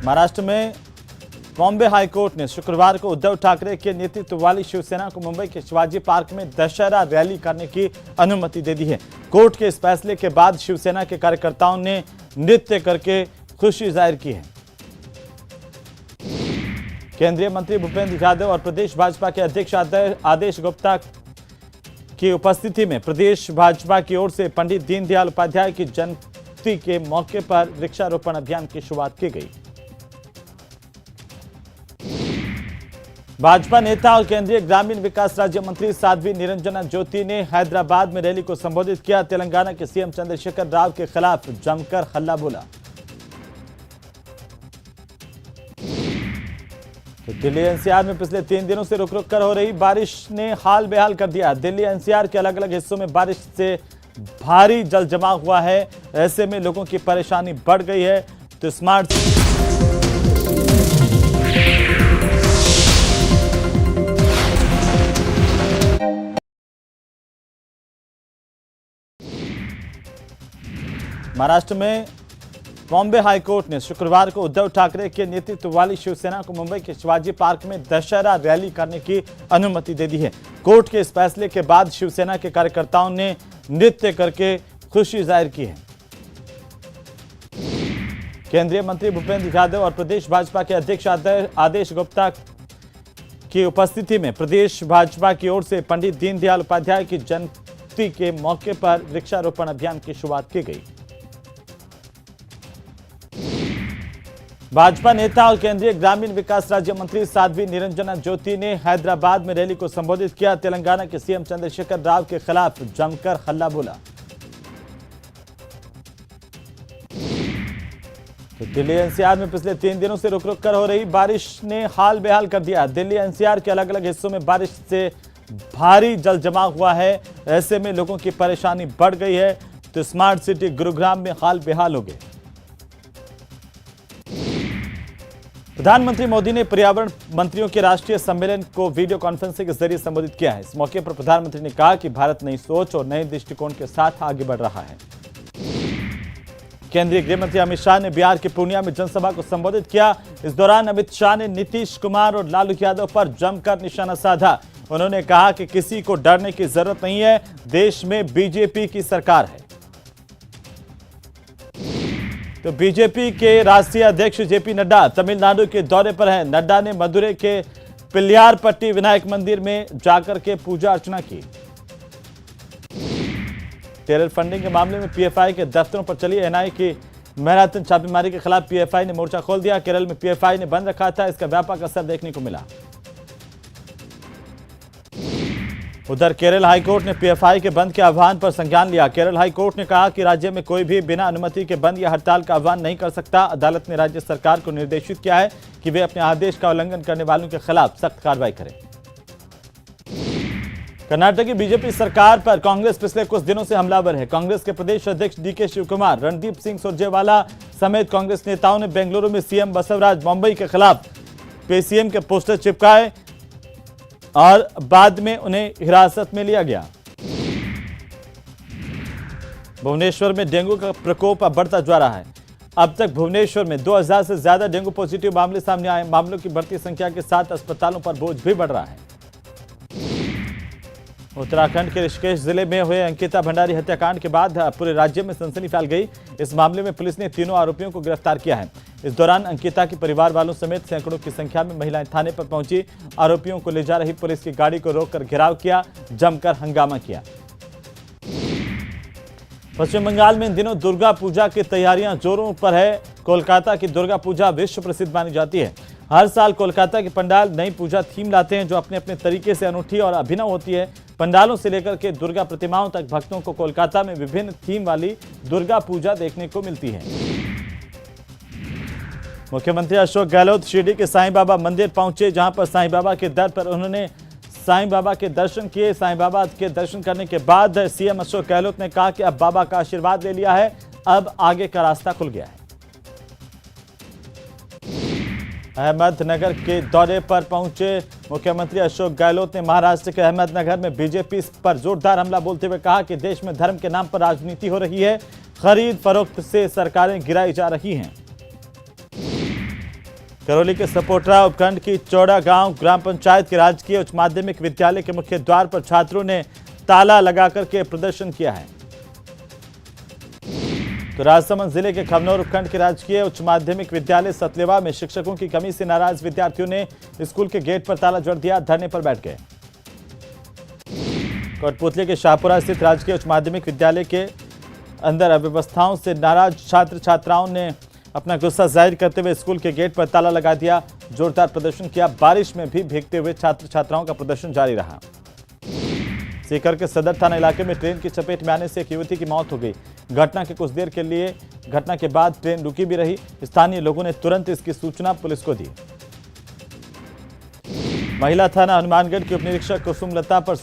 महाराष्ट्र में बॉम्बे हाईकोर्ट ने शुक्रवार को उद्धव ठाकरे के नेतृत्व वाली शिवसेना को मुंबई के शिवाजी पार्क में दशहरा रैली करने की अनुमति दे दी है। कोर्ट के इस फैसले के बाद शिवसेना के कार्यकर्ताओं ने नृत्य करके खुशी जाहिर की है। केंद्रीय मंत्री भूपेंद्र यादव और प्रदेश भाजपा के अध्यक्ष आदेश गुप्ता की उपस्थिति में प्रदेश भाजपा की ओर से पंडित दीनदयाल उपाध्याय की जयंती के मौके पर वृक्षारोपण अभियान की शुरुआत की गई। भाजपा नेता और केंद्रीय ग्रामीण विकास राज्य मंत्री साध्वी निरंजना ज्योति ने हैदराबाद में रैली को संबोधित किया। तेलंगाना के सीएम चंद्रशेखर राव के खिलाफ जमकर हल्ला बोला। तो दिल्ली एनसीआर में पिछले 3 दिनों से रुक रुक कर हो रही बारिश ने हाल बेहाल कर दिया। दिल्ली एनसीआर के अलग अलग हिस्सों में बारिश से भारी जल जमाव हुआ है। ऐसे में लोगों की परेशानी बढ़ गई है। तो स्मार्ट महाराष्ट्र में बॉम्बे हाईकोर्ट ने शुक्रवार को उद्धव ठाकरे के नेतृत्व वाली शिवसेना को मुंबई के शिवाजी पार्क में दशहरा रैली करने की अनुमति दे दी है। कोर्ट के इस फैसले के बाद शिवसेना के कार्यकर्ताओं ने नृत्य करके खुशी जाहिर की है। केंद्रीय मंत्री भूपेंद्र यादव और प्रदेश भाजपा के अध्यक्ष आदेश गुप्ता की उपस्थिति में प्रदेश भाजपा की ओर से पंडित दीनदयाल उपाध्याय की जयंती के मौके पर वृक्षारोपण अभियान की शुरुआत की गई। भाजपा नेता और केंद्रीय ग्रामीण विकास राज्य मंत्री साध्वी निरंजना ज्योति ने हैदराबाद में रैली को संबोधित किया। तेलंगाना के सीएम चंद्रशेखर राव के खिलाफ जमकर हल्ला बोला। तो दिल्ली एनसीआर में पिछले 3 दिनों से रुक रुक कर हो रही बारिश ने हाल बेहाल कर दिया। दिल्ली एनसीआर के अलग अलग हिस्सों में बारिश से भारी जल जमाव हुआ है। ऐसे में लोगों की परेशानी बढ़ गई है। तो स्मार्ट सिटी गुरुग्राम में हाल बेहाल हो गए। प्रधानमंत्री मोदी ने पर्यावरण मंत्रियों के राष्ट्रीय सम्मेलन को वीडियो कॉन्फ्रेंसिंग के जरिए संबोधित किया है। इस मौके पर प्रधानमंत्री ने कहा कि भारत नई सोच और नए दृष्टिकोण के साथ आगे बढ़ रहा है। केंद्रीय गृह मंत्री अमित शाह ने बिहार के पूर्णिया में जनसभा को संबोधित किया। इस दौरान अमित शाह ने नीतीश कुमार और लालू यादव पर जमकर निशाना साधा। उन्होंने कहा कि किसी को डरने की जरूरत नहीं है, देश में बीजेपी की सरकार है। तो बीजेपी के राष्ट्रीय अध्यक्ष जेपी नड्डा तमिलनाडु के दौरे पर हैं। नड्डा ने मदुरै के पिल्लारपट्टी विनायक मंदिर में जाकर के पूजा अर्चना की। टेरर फंडिंग के मामले में पीएफआई के दफ्तरों पर चली एनआईए की मैराथन छापेमारी के खिलाफ पीएफआई ने मोर्चा खोल दिया। केरल में पीएफआई ने बंद रखा था, इसका व्यापक असर देखने को मिला। उधर केरल हाईकोर्ट ने पीएफआई के बंद के आह्वान पर संज्ञान लिया। केरल हाईकोर्ट ने कहा कि राज्य में कोई भी बिना अनुमति के बंद या हड़ताल का आह्वान नहीं कर सकता। अदालत ने राज्य सरकार को निर्देशित किया है कि वे अपने आदेश का उल्लंघन करने वालों के खिलाफ सख्त कार्रवाई करें। कर्नाटक की बीजेपी सरकार पर कांग्रेस पिछले कुछ दिनों से हमलावर है। कांग्रेस के प्रदेश अध्यक्ष डीके शिवकुमार, रणदीप सिंह सुरजेवाला समेत कांग्रेस नेताओं ने बेंगलुरु में सीएम बसवराज बोम्मई के खिलाफ पीसीएम के पोस्टर चिपकाए और बाद में उन्हें हिरासत में लिया गया। भुवनेश्वर में डेंगू का प्रकोप अब बढ़ता जा रहा है। अब तक भुवनेश्वर में 2000 से ज्यादा डेंगू पॉजिटिव मामले सामने आए। मामलों की बढ़ती संख्या के साथ अस्पतालों पर बोझ भी बढ़ रहा है। उत्तराखंड के ऋषिकेश जिले में हुए अंकिता भंडारी हत्याकांड के बाद पूरे राज्य में सनसनी फैल गई। इस मामले में पुलिस ने तीनों आरोपियों को गिरफ्तार किया है। इस दौरान अंकिता के परिवार वालों समेत सैकड़ों की संख्या में महिलाएं थाने पर पहुंची। आरोपियों को ले जा रही पुलिस की गाड़ी को रोककर घेराव किया, जमकर हंगामा किया। पश्चिम बंगाल में इन दिनों दुर्गा पूजा की तैयारियां जोरों पर है। कोलकाता की दुर्गा पूजा विश्व प्रसिद्ध मानी जाती है। हर साल कोलकाता के पंडाल नई पूजा थीम लाते हैं जो अपने अपने तरीके से अनूठी और अभिनव होती है। पंडालों से लेकर के दुर्गा प्रतिमाओं तक भक्तों को कोलकाता में विभिन्न थीम वाली दुर्गा पूजा देखने को मिलती है। मुख्यमंत्री अशोक गहलोत शिरडी के साईं बाबा मंदिर पहुंचे, जहां पर साईं बाबा के दर पर उन्होंने साईं बाबा के दर्शन किए। साईं बाबा के दर्शन करने के बाद सीएम अशोक गहलोत ने कहा कि अब बाबा का आशीर्वाद ले लिया है, अब आगे का रास्ता खुल गया है। अहमदनगर के दौरे पर पहुंचे मुख्यमंत्री अशोक गहलोत ने महाराष्ट्र के अहमदनगर में बीजेपी पर जोरदार हमला बोलते हुए कहा कि देश में धर्म के नाम पर राजनीति हो रही है, खरीद फरोख्त से सरकारें गिराई जा रही हैं। करौली के सपोटरा उपखंड की चौड़ा गांव ग्राम पंचायत के राजकीय उच्च माध्यमिक विद्यालय के मुख्य द्वार पर छात्रों ने ताला लगाकर के प्रदर्शन किया है। तो राजसमंद जिले के खमनौर उपखंड के राजकीय उच्च माध्यमिक विद्यालय सतलेवा में शिक्षकों की कमी से नाराज विद्यार्थियों ने स्कूल के गेट पर ताला जड़ दिया, धरने पर बैठ गए। कोटपुतली के शाहपुरा स्थित राजकीय उच्च माध्यमिक विद्यालय के अंदर अव्यवस्थाओं से नाराज छात्र छात्राओं ने अपना गुस्सा जाहिर करते हुए स्कूल के गेट पर ताला लगा दिया, जोरदार प्रदर्शन किया। बारिश में भी भीगते हुए छात्र छात्राओं का प्रदर्शन जारी रहा। सीकर के सदर थाना इलाके में ट्रेन की चपेट में आने से एक युवती की मौत हो गई। घटना के बाद ट्रेन रुकी भी रही। स्थानीय लोगों ने तुरंत इसकी सूचना पुलिस को दी। महिला थाना हनुमानगढ़ के उप निरीक्षक कुसुमलता पर